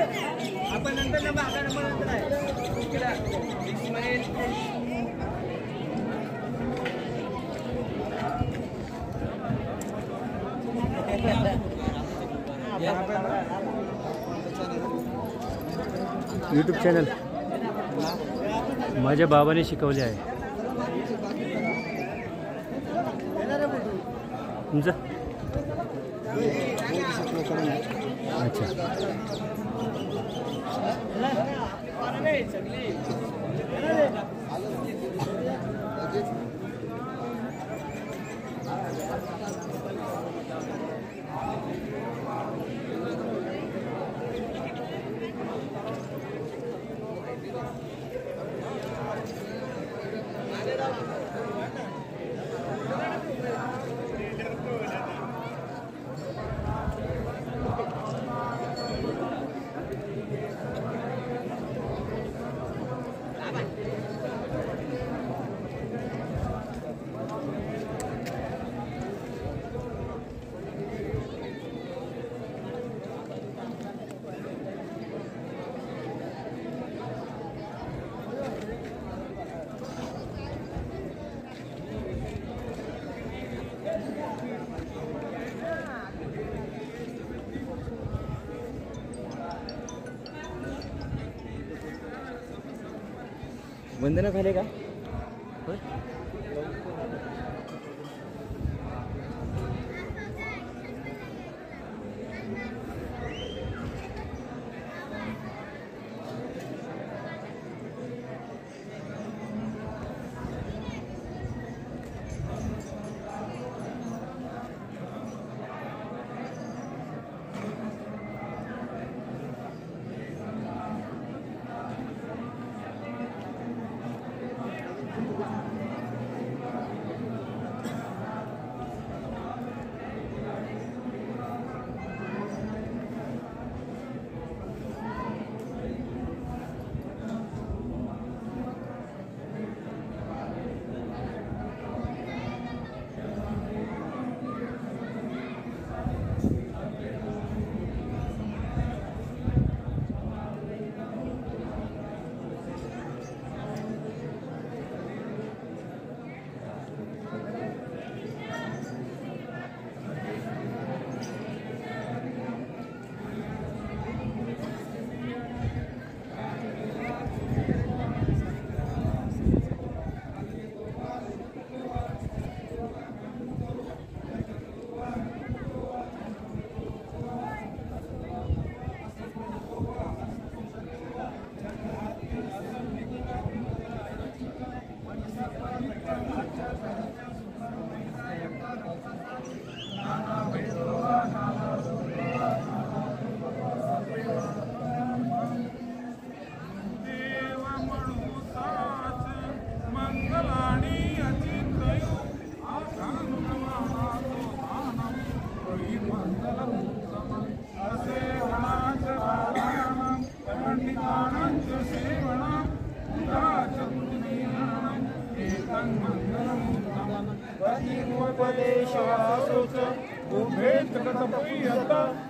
आपण नंतर नंबर आता नंबर नंतर आहे यूट्यूब चॅनल माझ्या बाबाने शिकवले आहे. तुमचं अच्छा. वंदना झाले का?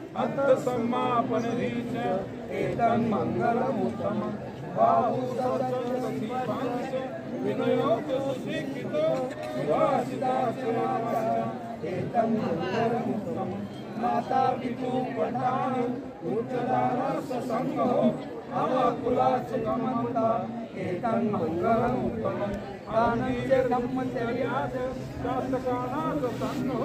समापन रीच एतं मंगलमुत्तमं बाहु सरस्वती पांच विनयोत सुशिक्षितो सुभाषिताश्रयावच एतं मंगलमुत्तमं माता पितु पठानि उच्चदानस संगो अवकुलासुगमन्ता एतं मंगलमुत्तमं दानस्य धम्मचर्याच शास्त्रकानाच संगो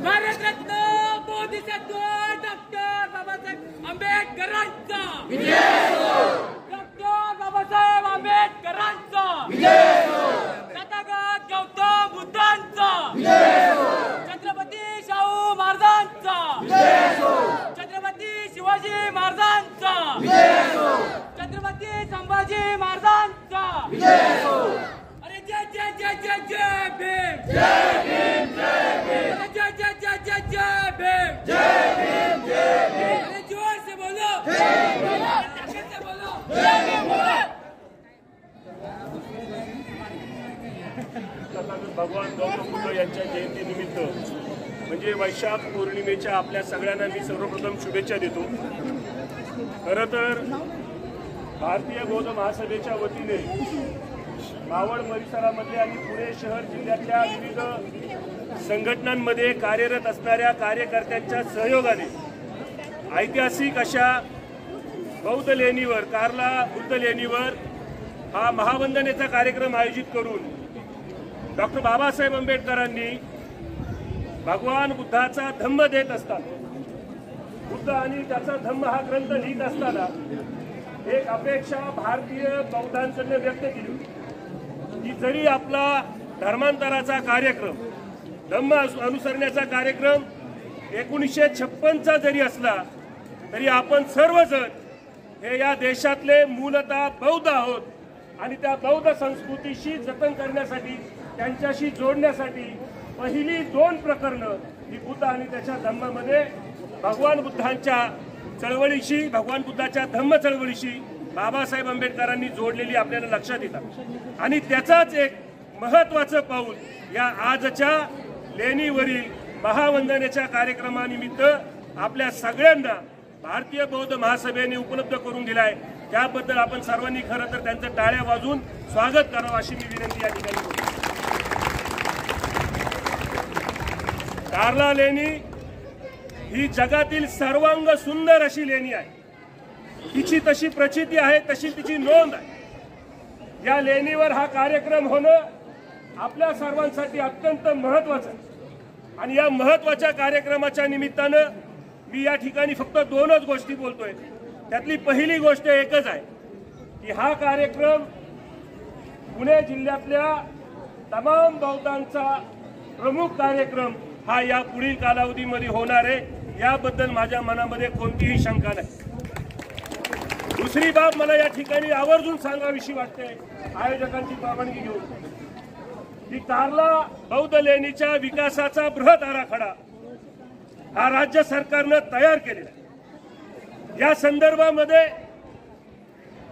भारतरत्न बोधिसत्व डॉक्टर बाबासाहेब आंबेडकरांचा डॉक्टर बाबासाहेब आंबेडकरांचा तथागत गौतम बुद्धांचा छत्रपती शाहू महाराजांचा छत्रपती शिवाजी महाराजांचा छत्रपती संभाजी महाराजांचा अरे जय जय जय जय जय भीम जय भीम जय जय जय जय जय जय भीम जय भीम जय भीम अरे जोर से बोलो जय भीम ताकत से बोलो जय भीम बोलो भगवान गौतम बुद्ध यांच्या जयंतीनिमित्त म्हणजे वैशाख पौर्णिमेच्या आपल्या सगळ्यांना मी सर्वप्रथम शुभेच्छा देतो। खरं तर भारतीय बौद्ध महासभेच्या वतीने मावळ परिसरामध्ये आणि पुणे शहर जिल्ह्यातल्या विविध संघटनांमध्ये कार्यरत असणाऱ्या कार्यकर्त्यांच्या सहयोगाने ऐतिहासिक अशा बौद्ध लेणीवर कार्ला बुद्ध लेणीवर हा महावंदनेचा कार्यक्रम आयोजित करून डॉक्टर बाबासाहेब आंबेडकरांनी भगवान बुद्धाचा धम्म देत असताना बुद्ध आणि त्याचा धम्म हा ग्रंथ लिहित असताना एक अपेक्षा भारतीय बौद्धांकडून व्यक्त केली की जरी आपला धर्मांतराचा कार्यक्रम धम्म अनुसरण्याचा कार्यक्रम 1956चा जरी असला तरी आपण सर्वजण हे या देशातले मूलतः बौद्ध आहोत आणि त्या बौद्ध संस्कृतीशी जतन करण्यासाठी त्यांच्याशी जोडण्यासाठी पहिली 2 प्रकरणं ही बुद्ध आणि त्याच्या धम्मामध्ये भगवान बुद्धांच्या चळवळीशी भगवान बुद्धाच्या धम्म चळवळीशी बाबासाहेब आंबेडकरांनी जोडलेली आपल्याला लक्षात येतात आणि त्याचाच एक महत्त्वाचं पाऊल या आजच्या लेणीवरील महावंदनेच्या कार्यक्रमानिमित्त आपल्या सगळ्यांना भारतीय बौद्ध महासभेने उपलब्ध करून दिलाय। त्याबद्दल आपण सर्वांनी खरं तर त्यांचं टाळ्या वाजवून स्वागत करावं अशी मी विनंती या ठिकाणी करतो। कार्ला लेणी ही जगातील सर्वांग सुंदर अशी लेणी आहे। तिची तशी प्रचिती आहे, तशी तिची नोंद आहे। या लेणीवर हा कार्यक्रम होणं आपल्या सर्वांसाठी अत्यंत महत्त्वाचं आहे आणि या महत्त्वाच्या कार्यक्रमाच्या निमित्तानं मी या ठिकाणी फक्त 2च गोष्टी बोलतोय। त्यातली पहिली गोष्ट एकच आहे की हा कार्यक्रम पुणे जिल्ह्यातल्या तमाम बौद्धांचा प्रमुख कार्यक्रम हा या पुढील कालावधीमध्ये होणार आहे, याबद्दल माझ्या मनामध्ये कोणतीही शंका नाही। दुसरी बाब मला या ठिकाणी आवर्जून सांगावीशी वाटते आयोजकांची परवानगी घेऊन की कार्ला बौद्ध लेणीच्या विकासाचा बृहत आराखडा हा राज्य सरकारने तयार केलेला आहे। या संदर्भामध्ये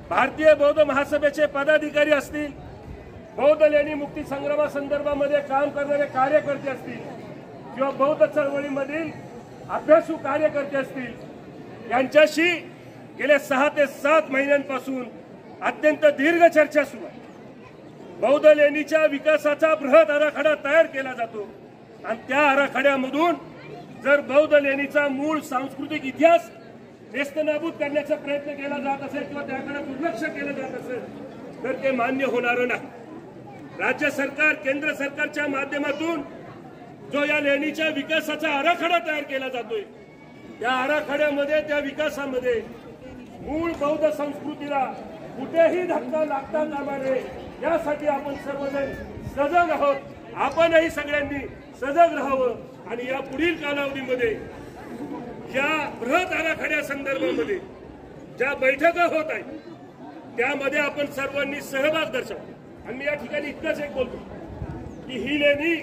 भारतीय बौद्ध महासभेचे पदाधिकारी असतील, बौद्ध लेणी मुक्ती संग्रामासंदर्भामध्ये काम करणारे कार्यकर्ते असतील किंवा बौद्ध चळवळीमधील अभ्यासू कार्यकर्ते असतील यांच्याशी गेल्या 6 ते 7 महिन्यांपासून अत्यंत दीर्घ चर्चा सुरू आहे। बौद्ध लेणीच्या विकासाचा बृहत आराखडा तयार केला जातो आणि त्या आराखड्यामधून जर बौद्ध लेणीचा मूळ सांस्कृतिक इतिहास नेस्तनाबूत करण्याचा प्रयत्न केला जात असेल किंवा त्याकडे दुर्लक्ष केलं जात असेल तर ते मान्य होणार नाही। राज्य सरकार केंद्र सरकारच्या माध्यमातून जो या लेणीच्या विकासाचा आराखडा तयार केला जातोय त्या आराखड्यामध्ये, त्या विकासामध्ये मूळ बौद्ध संस्कृतीला कुठेही धक्का लागता कामा नये यासाठी आपण सर्वजण सजग आहोत. आपणही सगळ्यांनी सजग राहावं आणि या पुढील कालावधीमध्ये या बृहत आराखड्या संदर्भामध्ये ज्या बैठका होत आहेत त्यामध्ये आपण सर्वांनी सहभाग दर्शवा. आणि मी या ठिकाणी इतकंच एक बोलतो की ही लेणी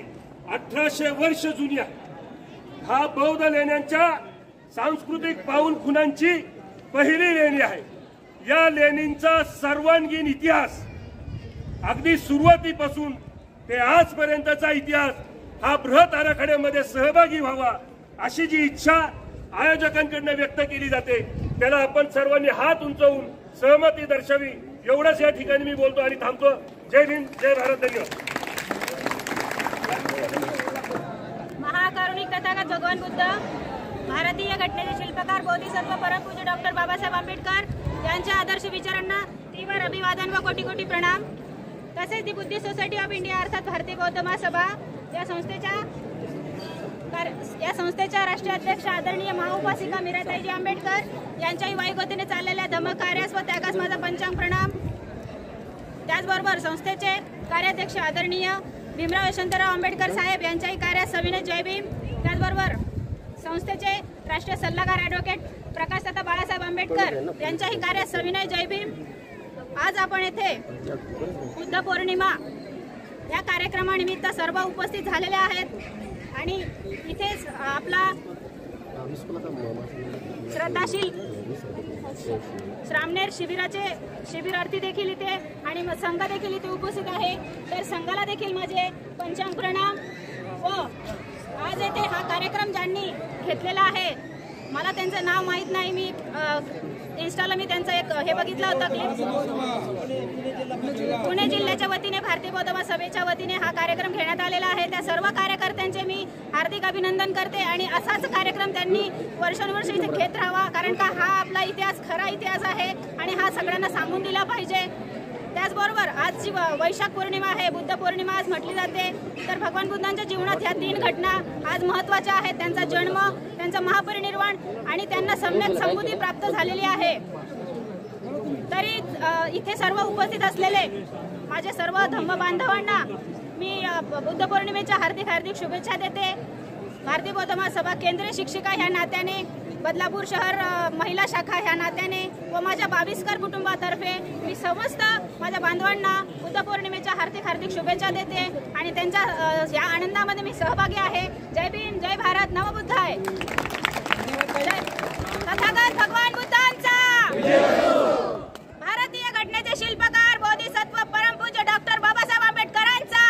1800 वर्ष जुनी आहे. हा बौद्ध लेण्यांच्या सांस्कृतिक पाऊलखुणांची पहिली लेणी आहे. या लेणींचा सर्वांगीण इतिहास अगदी सुरुवातीपासून ते आजपर्यंतचा इतिहास हा बृहत आराखड्यामध्ये सहभागी व्हावा अशी जी इच्छा आयोजकांकडून व्यक्त केली जाते त्याला आपण सर्वांनी हात उंचावून सहमती दर्शवी एवढंच या ठिकाणी मी बोलतो आणि थांबतो. जय भीम, जय भारत. धन्यवाद. महाकारुणिक तथागत भगवान बुद्ध, भारतीय घटनेचे शिल्पकार बोधिसत्व परमपूज्य डॉक्टर बाबासाहेब आंबेडकर यांच्या आदर्श विचारांना तीव्र अभिवादन व कोटी कोटी प्रणाम. तसेच दी बुद्धिस्ट सोसायटी ऑफ इंडिया अर्थात भारतीय बौद्ध महासभा या संस्थेच्या राष्ट्रीय अध्यक्ष आदरणीय महाउपासिका मीराताईजी आंबेडकर यांच्याही वायुगतीने चाललेल्या धम्म कार्यास व त्यागास माझा पंचांग प्रणाम. त्याचबरोबर संस्थेचे कार्याध्यक्ष आदरणीय भीमराव यशवंतराव आंबेडकर साहेब यांच्याही कार्यास सविनय जय भीम. त्याचबरोबर संस्थेचे राष्ट्रीय सल्लागार ॲडव्होकेट प्रकाशदादा बाळासाहेब आंबेडकर यांच्याही कार्यास सविनय जय भीम. आज आपण येथे बुद्ध पौर्णिमा या कार्यक्रमानिमित्त सर्व उपस्थित झालेले आहेत आणि इथेच आपला श्रद्धाशील श्रामनेर शिबिराचे शिबिरार्थी देखील इथे आणि संघ देखील इथे उपस्थित आहे. तर संघाला देखील माझे पंचांग प्रणाम. व आज येथे हा कार्यक्रम ज्यांनी घेतलेला आहे मला त्यांचं नाव माहीत नाही. मी इन्स्टाला मी त्यांचं एक हे बघितलं होतं क्लिप. पुणे जिल्ह्याच्या वतीने भारतीय बौद्ध महासभेच्या वतीने हा कार्यक्रम घेण्यात आलेला आहे. त्या सर्व कार्यकर्त्यांचे मी हार्दिक अभिनंदन करते आणि असाच कार्यक्रम त्यांनी वर्षानुवर्ष इथे घेत राहावा कारण का हा आपला इतिहास खरा इतिहास आहे आणि हा सगळ्यांना सांगून दिला पाहिजे. त्याचबरोबर आज जी वैशाख पौर्णिमा आहे, बुद्ध पौर्णिमा आज म्हटली जाते. तर भगवान बुद्धांच्या जीवनात ह्या 3 घटना आज महत्त्वाच्या आहेत. त्यांचा जन्म, त्यांचं महापरिनिर्वाण आणि त्यांना सम्यक संबुद्धी प्राप्त झालेली आहे. तरी इथे सर्व उपस्थित असलेले माझे सर्व धम्म बांधवांना मी बुद्ध पौर्णिमेच्या हार्दिक हार्दिक शुभेच्छा देते. भारतीय बौद्ध महासभा केंद्रीय शिक्षिका ह्या नात्याने, बदलापूर शहर महिला शाखा ह्या नात्याने व माझ्या बाविस्कर कुटुंबातर्फे मी समस्त माझ्या बांधवांना बुद्ध पौर्णिमेच्या हार्दिक हार्दिक शुभेच्छा देते आणि त्यांच्या या आनंदामध्ये मी सहभागी आहे. जय भीम, जय भारत, नवबुद्धाय. तथागत भगवान बुद्धांचा, भारतीय घटनेचे शिल्पकार बोधिसत्व परमपूज्य डॉक्टर बाबासाहेब आंबेडकरांचा,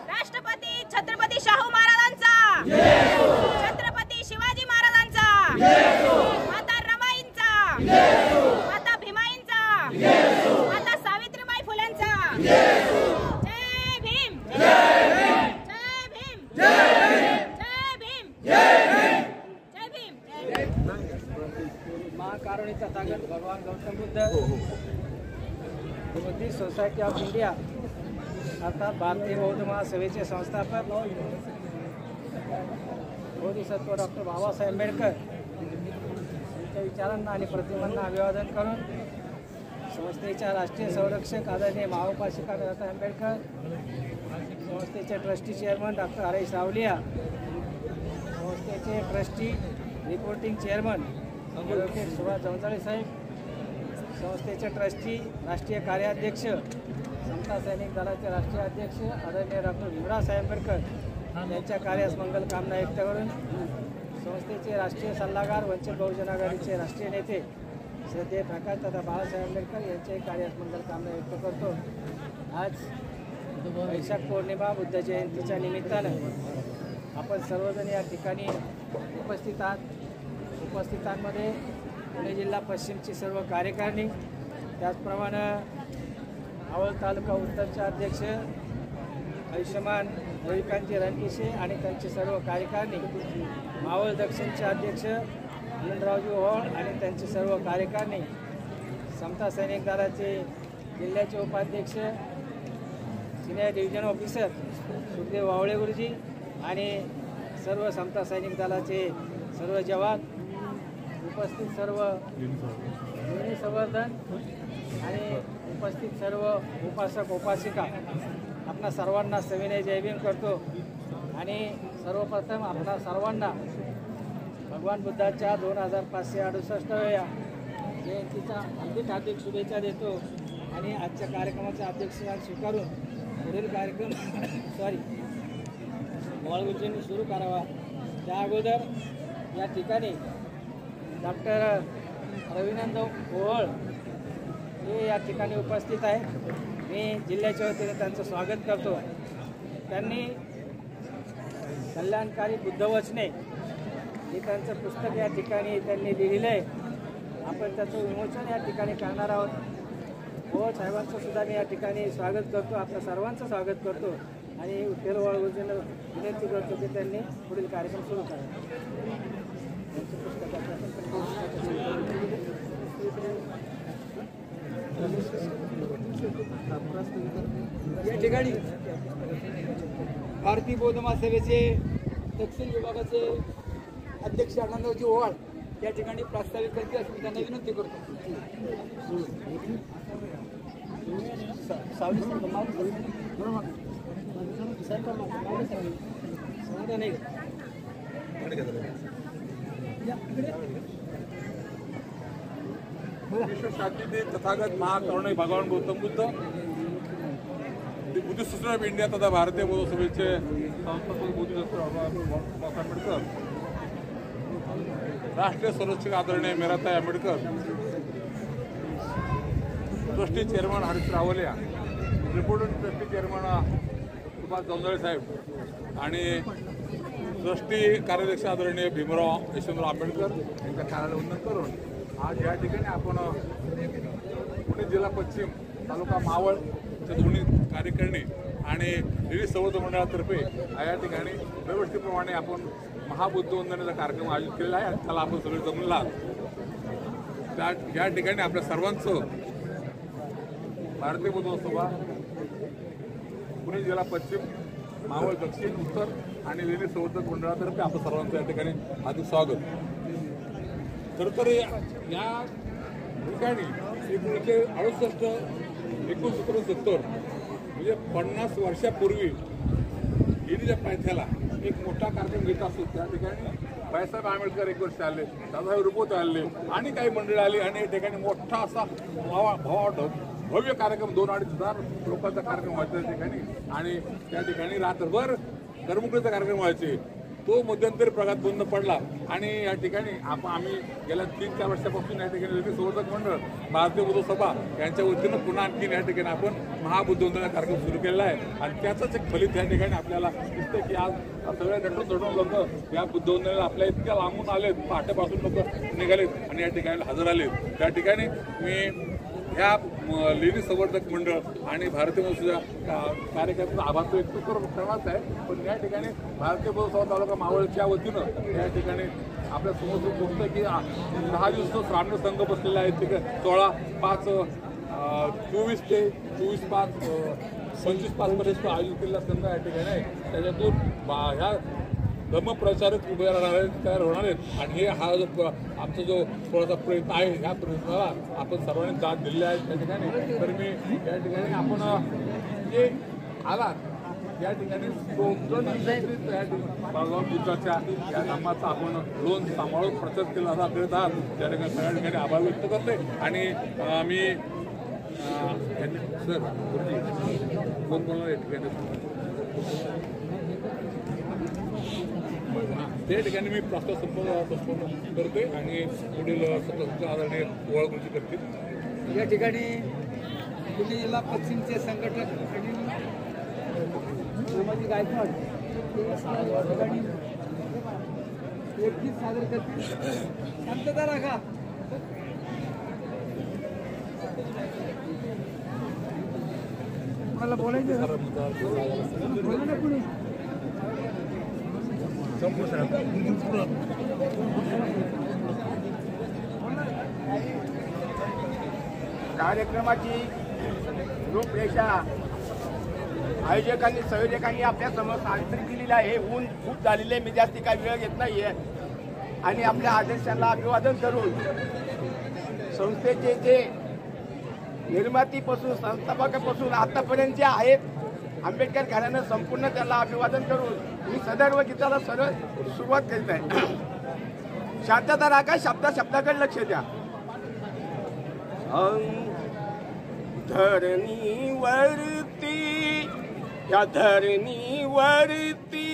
राष्ट्रपती छत्रपती शाहू महाराजांचा, छत्रपती शिवाजी महाराजांचा, माता रमाईंचा, माता भीमाईंचा, माता सावित्रीबाई फुलेंचा. जय भीम, जय भीम, जय भीम, जय भीम. महाकारुणिक तथागत भगवान Gautam Buddha Buddhist society of India अर्थात भारतीय बौद्ध महासभेचे संस्थापक बोधिसत्व डॉक्टर बाबासाहेब आंबेडकर यांच्या विचारांना आणि प्रतिमांना अभिवादन करून संस्थेच्या राष्ट्रीय संरक्षक आदरणीय महाउपासिका मीराताई आंबेडकर, संस्थेचे trustee chairman doctor Haresh Ravaliya, संस्थेचे trustee reporting chairman advocate Subhash Javanjale साहेब, संस्थेचे ट्रस्टी राष्ट्रीय कार्याध्यक्ष समता सैनिक दलाचे राष्ट्रीय अध्यक्ष आदरणीय डॉक्टर भीमराव साहेब आंबेडकर यांच्या कार्यास मंगल कामना व्यक्त करून संस्थेचे राष्ट्रीय सल्लागार वंचित बहुजन आघाडीचे राष्ट्रीय नेते श्रद्धेय प्रकाश दादा बाळासाहेब आंबेडकर यांच्याही कार्यास मंगल कामना व्यक्त करतो. आज वैशाख पौर्णिमा बुद्ध जयंतीच्या निमित्तानं आपण सर्वजण या ठिकाणी उपस्थित आहात. उपस्थितांमध्ये पुणे जिल्हा पश्चिमची सर्व कार्यकारिणी, त्याचप्रमाणे आवळ तालुका उत्तरचे अध्यक्ष आयुष्यमान रविकांतजी रणपिसे आणि त्यांची सर्व कार्यकारिणी, मावळ दक्षिणचे अध्यक्ष आनंदरावजी ओहोळ आणि त्यांची सर्व कार्यकारिणी, समता सैनिक दलाचे जिल्ह्याचे उपाध्यक्ष सिनियर डिव्हिजन ऑफिसर सुखदेव वावळे गुरुजी आणि सर्व समता सैनिक दलाचे सर्व जवान, उपस्थित सर्व लेणी संवर्धन आणि उपस्थित सर्व उपासक उपासिका आपणा सर्वांना सविनय जय भीम करतो आणि सर्वप्रथम आपणा सर्वांना भगवान बुद्धाच्या 2568व्या जयंतीच्या हार्दिक शुभेच्छा देतो आणि आजच्या कार्यक्रमाचे अध्यक्षस्थान स्वीकारून पुढील कार्यक्रम बाळगुरुजींनी सुरू करावा. त्या अगोदर या ठिकाणी डॉक्टर रविनंद ओहळ हे या ठिकाणी उपस्थित आहेत. मी जिल्ह्याच्या वतीने त्यांचं स्वागत करतो. त्यांनी कल्याणकारी बुद्धवचने हे त्यांचं पुस्तक या ठिकाणी त्यांनी लिहिलं आहे. आपण त्याचं विमोचन या ठिकाणी करणार आहोत. ओहळ साहेबांचं सुद्धा मी या ठिकाणी स्वागत करतो, आपल्या सर्वांचं स्वागत करतो आणि विठ्ठल बाळगुरुजींना विनंती करतो की त्यांनी पुढील कार्यक्रम सुरू करावा. या ठिकाणी भारतीय बौद्ध महासभेचे दक्षिण विभागाचे अध्यक्ष आनंदरावजी ओवाळ या ठिकाणी प्रास्ताविक करते अशी मी त्यांना विनंती करतो. विश्वशांती तथागत महाकरुणे भगवान Gautam Buddha Buddhist society of India तथा भारतीय बौद्ध सभेचे संस्थापक बुद्धिस्ट डॉक्टर आंबेडकर, राष्ट्रीय संरक्षक आदरणीय Meeratai Ambedkar, trustee chairman Harish Ravaliya, reporting trustee chairman Subhash Javanjale साहेब आणि ट्रस्टी कार्याध्यक्ष आदरणीय भीमराव यशवंतराव आंबेडकर यांच्या कार्याला वंदन करून आज या ठिकाणी आपण पुणे जिल्हा पश्चिम तालुका मावळच्या दोन्ही कार्यकारिणी आणि विविध संवर्धन मंडळातर्फे या ठिकाणी व्यवस्थितप्रमाणे आपण महाबुद्ध वंदनेचा कार्यक्रम आयोजित केलेला आहे आणि त्याला आपण सगळे जमलेला आहोत. या ठिकाणी आपल्या सर्वांचं भारतीय बौद्ध सभा पुणे जिल्हा पश्चिम मावळ दक्षिण उत्तर आणि लेणी संवर्धन मंडळातर्फे आपण सर्वांचं या ठिकाणी हार्दिक स्वागत. तर या ठिकाणी 1968 म्हणजे 50 वर्षापूर्वी गिरीच्या पायथ्याला एक मोठा कार्यक्रम घेत असतो. त्या ठिकाणी बाळासाहेब आंबेडकर एक वर्ष आले, दादासाहेब रुपोत आले आणि काही मंडळी आली आणि या ठिकाणी मोठा असा भव्य कार्यक्रम 2-2.5 हजार लोकांचा कार्यक्रम व्हायचा त्या ठिकाणी आणि त्या ठिकाणी रात्रभर करमुकळीचा कार्यक्रम व्हायचे. तो मध्यंतरी प्रघात बंद पडला आणि या ठिकाणी आम्ही गेल्या 3-4 वर्षापासून या ठिकाणी लेणी संवर्धक मंडळ भारतीय बौद्ध सभा यांच्या वतीनं पुन्हा आणखी या ठिकाणी आपण महाबुद्ध वंदना कार्यक्रम सुरू केलेला आहे आणि त्याचंच एक फलित या ठिकाणी आपल्याला दिसतं की आज सगळ्या दटून लोक या बुद्ध वंदनेला आपल्या इतक्या लांबून आलेत, पहाटेपासून लोक निघालेत आणि या ठिकाणी हजर आलेत. त्या ठिकाणी मी ह्या लेणी संवर्धक मंडळ आणि भारतीय बौद्ध कार्यक्रमाचा आभार व्यक्त करणारच आहे. पण या ठिकाणी भारतीय बौद्ध सभा तालुका मावळच्या वतीनं या ठिकाणी आपल्या समोर बघतोय की 10 दिवस श्रावण संघ बसलेला आहे. तिकडे 16-5-24 ते 24-5-25 पर्यंत आयोजित केलेला संघ या ठिकाणी आहे. त्याच्यातून ह्या धर्मप्रचारक उभे तयार होणार आहेत आणि हा जो आमचा जो थोडासा प्रयत्न आहे ह्या प्रयत्नाला आपण सर्वांनी दाद दिलेली आहे त्या ठिकाणी. तर मी या ठिकाणी आपण जे आला या ठिकाणी भगवान बुद्धाच्या या धर्माचा आपण लोन सांभाळून प्रचार केला असा करत आहात. त्या ठिकाणी सगळ्या ठिकाणी आभार व्यक्त करते आणि मी सर कोण बोलणार या ठिकाणी त्या ठिकाणी मी प्रस्ताव संपन्न करते आणि पुढील सत्ता आदरणीय ओळखूची करतील. या ठिकाणी पुणे जिल्हा पश्चिमचे संघटक सोमाजी गायकवाड या ठिकाणी एक गीत सादर करतील. शांतता राखा. मला बोलायचं बोला ना पुढे. कार्यक्रमाची रूपरेषा आयोजकांनी संयोजकांनी आपल्या समोर सादर केलेली आहे. ऊन खूप झालेले मी जास्ती काही वेळ घेत नाहीये आणि आपल्या आदेशाला अभिवादन करून संस्थेचे जे निर्मातीपासून संस्थापकापासून आतापर्यंत जे आहेत आंबेडकर घराणं संपूर्ण त्याला अभिवादन करून मी सदर्भ गीताला सरळ सुरुवात करीत आहे. शांतता राखा, शब्दाकडे लक्ष द्या. धरणीवरती या धरणीवरती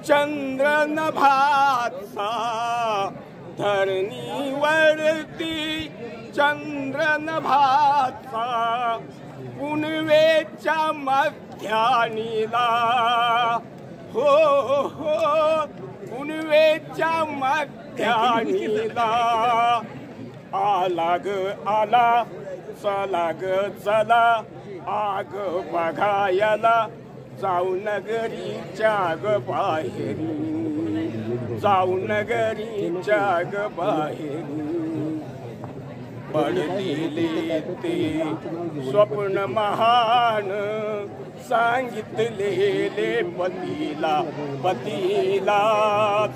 चंद्र नभाचा, धरणीवरती चंद्र नभाचा पुनवेच्या मध्यानीला, हो हो पुनवेच्या मध्यानीला आला ग आला, चला ग चला आग बघायला जाऊ नगरीच्या ग बाहेरी, जाऊ नगरीच्या ग बाहेरी. पडलेले ते स्वप्न महान सांगितलेले पतीला, पतीला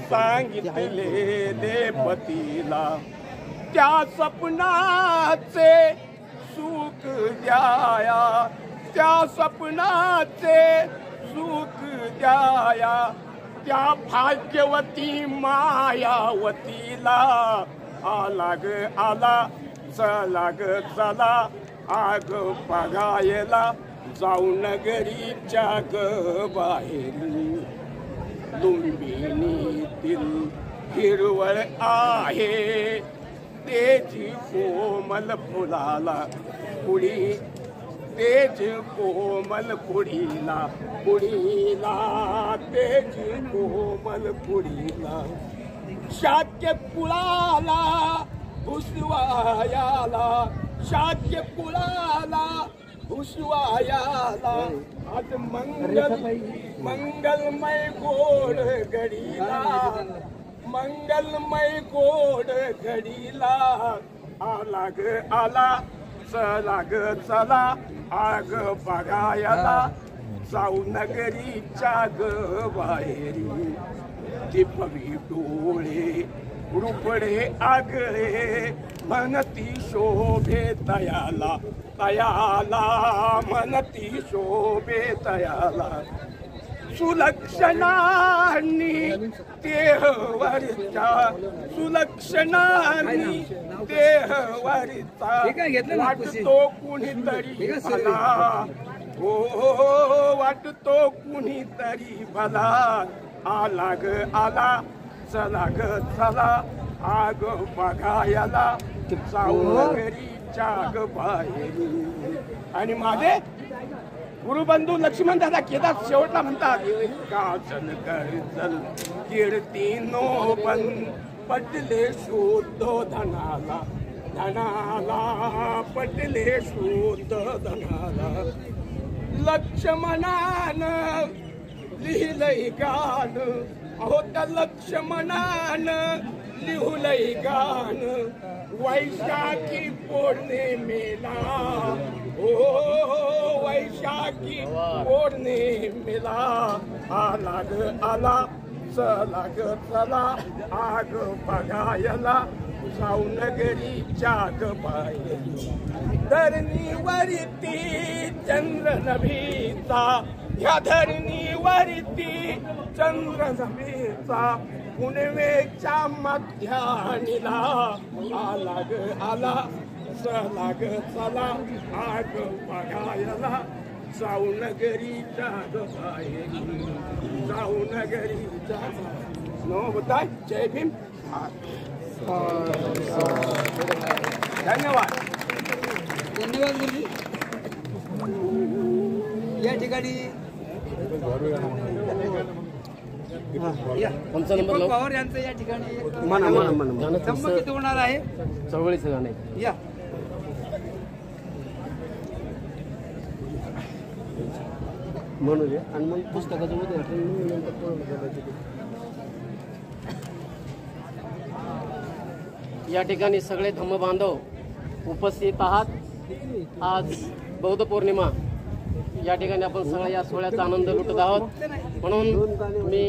सांगितलेले पतीला. त्या स्वप्नाचे सुख द्याया, त्या स्वप्नाचे सुख द्याया त्या भाग्यवती मायावतीला. आला ग आला, चला ग चला आग बघायला जाऊ नगरीच्या ग बाहेरी. लुंबिनीतील हिरवळ आहे तेजी कोमल फुलाला पुढी, तेज कोमल पुढीला पुढीला, तेज कोमल पुढीला. शाक्य कुळाला भुसवायाला, शाक्य कुळाला भुसवायाला आज मंगलमय गोड घडीला, मंगलमय गोड घडीला. आला ग आला, चला ग चला आग बघायला जाऊ नगरीच्या ग बाहेरी. दीपवी डोळे रुपडे आगळे म्हणती शोभे तयाला, तयाला म्हणती शोभे तयाला. सुलक्षणांनी देहवरचा, सुलक्षणांनी देहवरचा वाटतो कुणीतरी भला, हो वाटतो कुणीतरी भला. आला ग आला, चला ग चला आग बघायला जाऊ नगरीच्या ग बाहेरी. आणि माझे गुरुबंधू लक्ष्मण दादा केदार शेवटला म्हणतात काचन कर्जल कीर्ती नो पण पटले शोध धनाला, धनाला पटले शोध धनाला. लक्ष्मणानं लिहिलंय गाण, अहो त्या लक्ष्मणानं लिहुलंय गाण वैशाखी पौर्णिमेला, ओ वैशाखी पौर्णिमेला. आला ग आला, चला ग चला आग बघायला जाऊ नगरीच्या ग बाहेरी. धरणीवरती चंद्र नभीचा, या धरणीवरती चंद्र नभीचा पुनवेच्या मध्यानीला. आला ग आला, चला ग चला आग बघायला जाऊ नगरीच्या ग बाहेरी, जाऊ नगरीच्या. नमोबुद्धाय, जय भीम. धन्यवाद. धन्यवाद गुरुजी. या ठिकाणी दीपक पवार यांचं या ठिकाणी संमतीत होणार आहे. चळवळीचं गाणं आहे. या म्हणूया आणि मग पुस्तकाचं उद्घाटन. या ठिकाणी सगळे धम्मबांधव उपस्थित आहात. आज बौद्ध पौर्णिमा या ठिकाणी आपण सगळ्या या सोहळ्याचा आनंद लुटत आहोत. म्हणून मी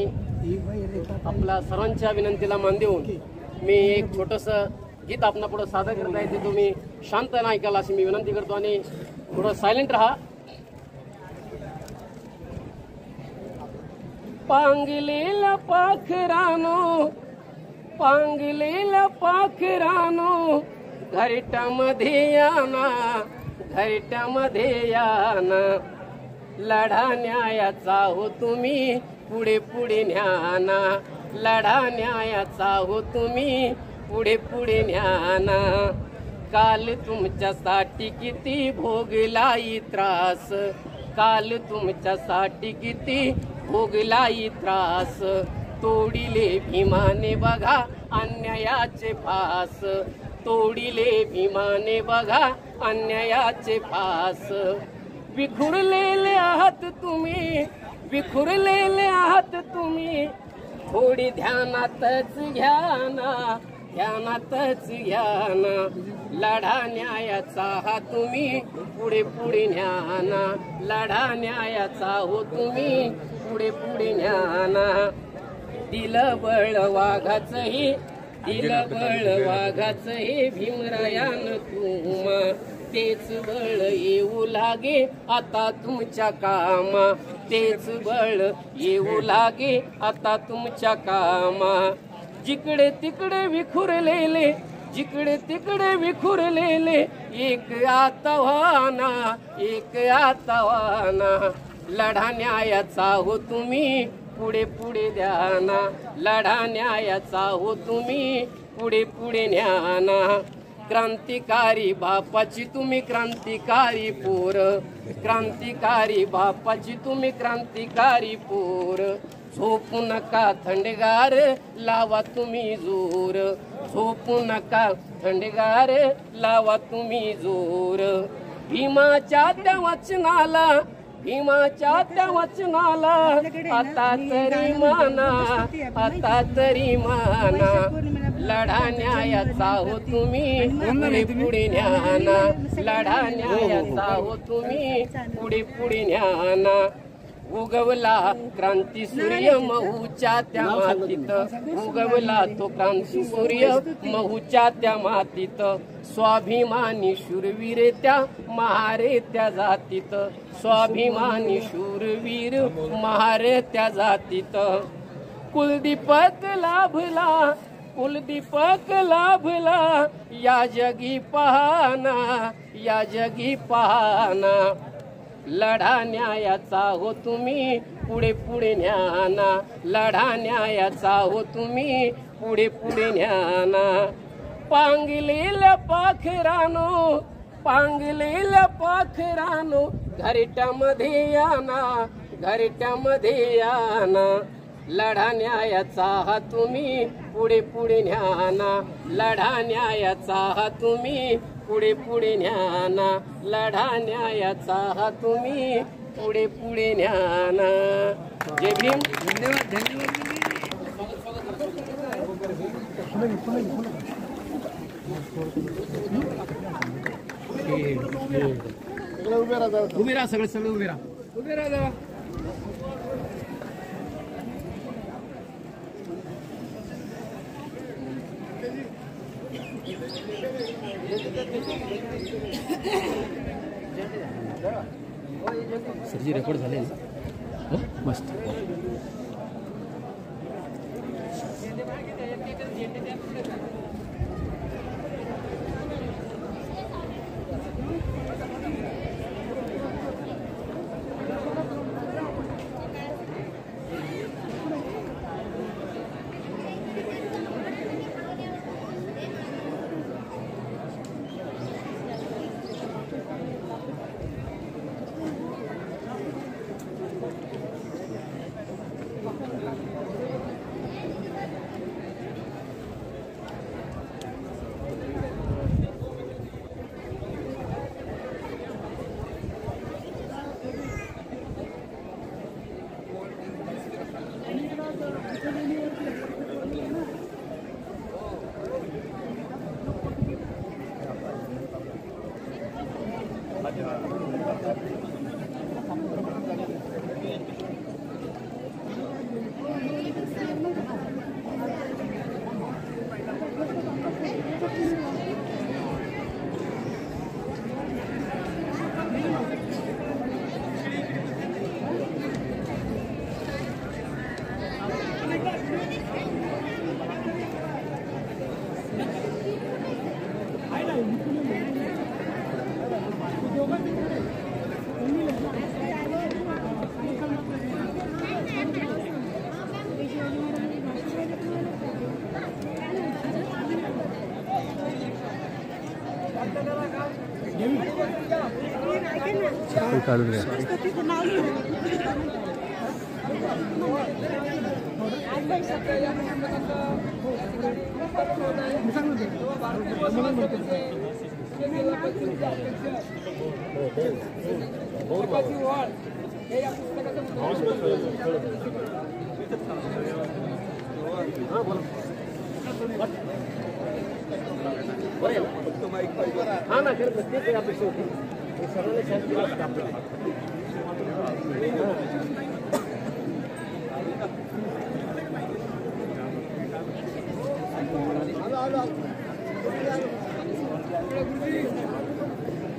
आपल्या सर्वांच्या विनंतीला मान देऊन मी एक छोटंसं गीत आपणापुढं सादर करत आहे ते तुम्ही शांतपणे ऐकाल अशी मी विनंती करतो आणि थोडं सायलेंट राहा. पांगलेला पाखरानो पांगलेला पाखरानो घरटामध्ये याना घरटामध्ये याना लढा न्यायाचा हो तुम्ही पुढे पुढे न्याना लढा न्यायाचा हो तुम्ही पुढे पुढे न्याना. काल तुमच्यासाठी किती भोगलाई त्रास काल तुमच्यासाठी किती भोगलाई त्रास तोडिले भीमाने बघा अन्यायाचे फास तोडिले भीमाने बघा अन्यायाचे फास. विखुरलेले आहात तुम्ही विखुरलेले आहात तुम्ही थोडी ध्यानातच घ्या ना ध्यानातच घ्या ना. लढा न्यायाचा हा तुम्ही पुढे पुढे न्या ना लढा न्यायाचा हो तुम्ही पुढे पुढे न्या ना. दिलं बळ वाघाचंही दिलं बळ वाघाचंही भीमरायान तुमा तेच बळ येऊ लागे आता तुमच्या कामा तेच बळ येऊ लागे आता तुमच्या कामा. जिकडे तिकडे विखुरलेले जिकडे तिकडे विखुरलेले एक आतावाना एक आतावाना. लढा न्यायाचा हो तुम्ही पुढे पुढे द्या ना लढा न्यायाचा हो तुम्ही पुढे पुढे न्या ना. क्रांतिकारी बापाची तुम्ही क्रांतिकारी पोर क्रांतिकारी बापाची तुम्ही क्रांतिकारी पोर. झोपू नका थंडगार लावा तुम्ही जोर झोपू नका थंडगार लावा तुम्ही जोर. भीमाच्या त्या वचनाला भीमाच्या त्या वचनाला आता तरी माना आता तरी माना. लढा न्यायाचा हो तुम्ही पुढे पुढे न्याना लढा न्यायाचा हो तुम्ही पुढे पुढे न्याना. उगवला क्रांती सूर्य महूच्या त्या मातीत उगवला तो क्रांती सूर्य महूच्या त्या मातीत. स्वाभिमानी शूरवीर त्या महारे त्या जातीत स्वाभिमानी शूरवीर महारे त्या जातीत. कुलदीपक लाभला कुलदीपक लाभला या जगी पाहना या जगी पाहना. लढा न्यायाचा हो तुम्ही पुढे पुढे न्याना लढा न्यायाचा हो तुम्ही पुढे पुढे न्याना. पांगलेल्या पाखरानो पांगलेल्या पाखरानो घरट्यामध्ये याना घरट्यामध्ये याना. लढा न्यायाचा हा तुम्ही पुढे पुढे न्याना लढा न्यायाचा हा तुम्ही पुढे पुढे न्याना लढा न्यायाचा हा तुम्ही पुढे पुढे न्याना. जय भीम. उभे राहा सगळे सगळे उभे राहा उभे राहा जरा. सरजी रेकॉर्ड झाले ना मस्त. हा ना खरं प्रत्येक अपेक्षा होती सर्वांना शांत केलं असतं आपल्याला.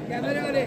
कॅमेऱ्यामध्ये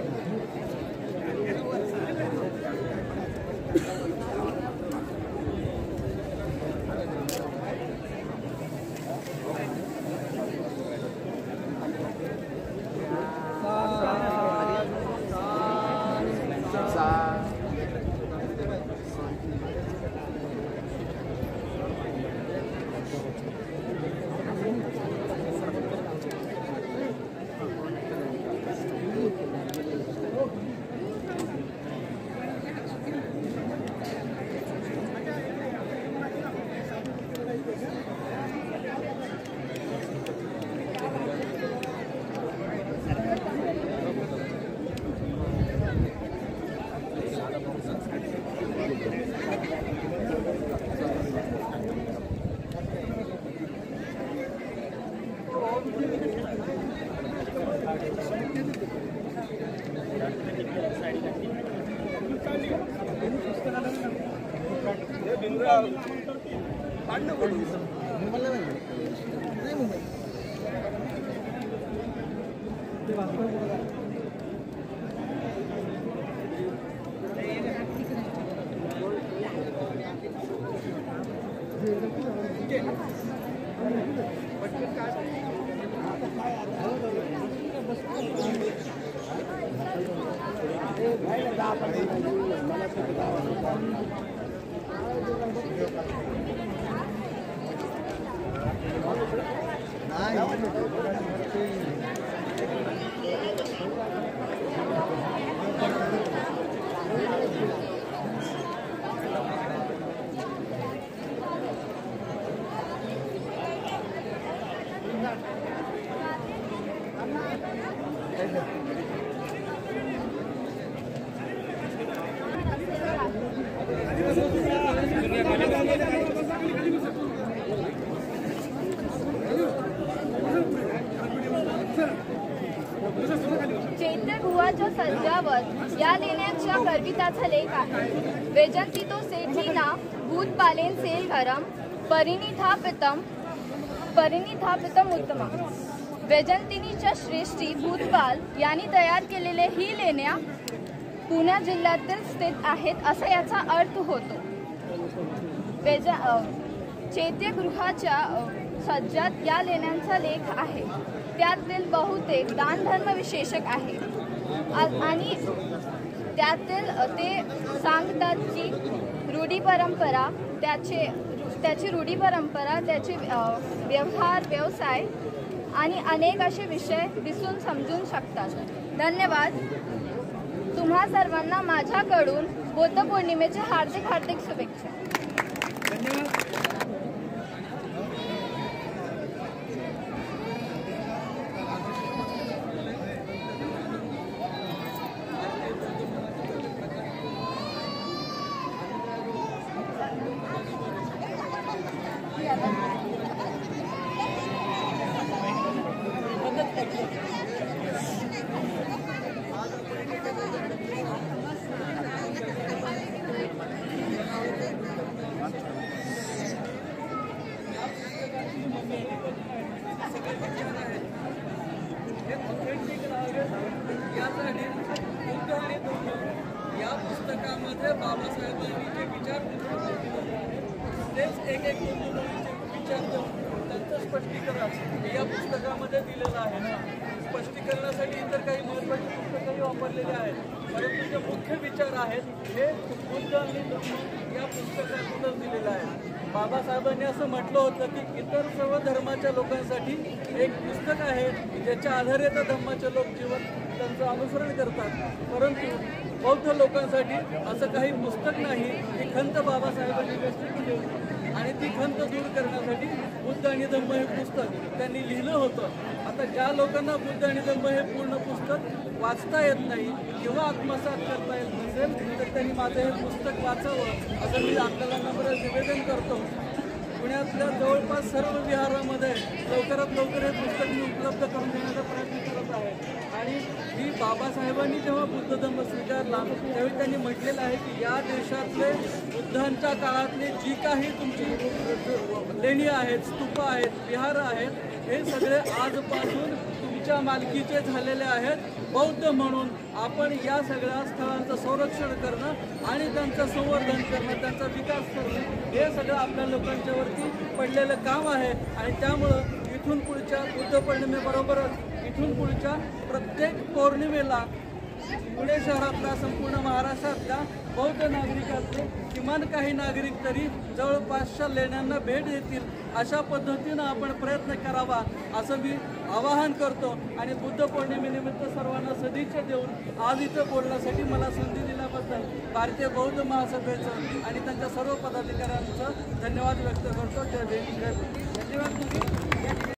चैत्यगृहाच्या सज्जावर या लेण्याच्या गर्विताचा लेख आहे. वेजंतितो सेठीना भूतपालेन सेल घरम परिनिथापितम उत्तम. वेजंतिनीच्या श्रेष्ठी भूतपाल यांनी तयार केलेले ही लेण्या पुणे जिल्ह्यातील स्थित आहेत असा याचा अर्थ होतो. चैत्यगृहाच्या सज्जात या लेण्यांचा लेख आहे. त्यातील बहुतेक दानधर्म विशेषक आहे आणि त्यातील ते सांगतात की रूढी परंपरा त्याची रूढी परंपरा त्याचे व्यवहार व्यवसाय आणि अनेक असे विषय दिसून समजून शकतात. धन्यवाद. तुम्हा सर्वांना माझ्याकडून बुद्ध पौर्णिमेच्या हार्दिक हार्दिक शुभेच्छा. या पुस्तकामध्ये बाबासाहेबांनी जे विचार तेच एक एक विचार त्यांचं स्पष्टीकरण या पुस्तकामध्ये दिलेलं आहे ना. स्पष्टीकरणासाठी इतर काही महत्त्वाची पुस्तकंही वापरलेली आहेत, परंतु जे मुख्य विचार आहेत हे बुद्ध आणि धम्म या पुस्तकातूनच दिलेलं आहे. बाबासाहेबांनी असं म्हटलं होतं की इतर सर्व धर्माच्या लोकांसाठी एक पुस्तक आहे ज्याच्या आधारे त्या धर्माचे लोक जीवन त्यांचं अनुसरण करतात, परंतु बौद्ध लोकांसाठी असं काही पुस्तक नाही. ती खंत बाबासाहेबांनी व्यक्त केली होती आणि ती खंत दूर करण्यासाठी बुद्ध आणि धम्म हे पुस्तक त्यांनी लिहिलं होतं. आता ज्या लोकांना बुद्ध आणि धम्म हे पूर्ण पुस्तक वाचता येत नाही किंवा आत्मसात करता येत नसेल तर त्यांनी माझं हे पुस्तक वाचावं असं मी आपल्याला नम्र निवेदन करतो. पुण्यातल्या जवळपास सर्व विहारामध्ये लवकरात लवकर हे पुस्तक मी उपलब्ध करून देण्याचा प्रयत्न करत आहे. आणि ही बाबासाहेबांनी जेव्हा बुद्ध धम्म स्वीकारला त्यावेळी त्यांनी म्हटलेलं आहे की या देशातले बुद्धांच्या काळातले जी काही तुमची लेणी आहेत, स्तूप आहेत, विहार आहेत, हे सगळे आजपासून तुमच्या मालकीचे झालेले आहेत. बौद्ध म्हणून आपण या सगळ्या स्थळांचं संरक्षण करणं आणि त्यांचं संवर्धन करणं, त्यांचा विकास करणं हे सगळं आपल्या लोकांच्यावरती पडलेलं काम आहे. आणि त्यामुळं इथून पुढच्या बुद्ध पौर्णिमेबरोबरच इथून पुढच्या प्रत्येक पौर्णिमेला पुणे शहरातला, संपूर्ण महाराष्ट्रातल्या बौद्ध नागरिकातले किमान काही नागरिक तरी जवळपासच्या लेण्यांना भेट देतील अशा पद्धतीनं आपण प्रयत्न करावा असं मी आवाहन करतो. आणि बुद्ध पौर्णिमेनिमित्त सर्वांना सदिच्छा देऊन आज इथं बोलण्यासाठी मला संधी दिल्याबद्दल भारतीय बौद्ध महासभेचं आणि त्यांच्या सर्व पदाधिकाऱ्यांचं धन्यवाद व्यक्त करतो. जय भीम, जय भीम. धन्यवाद.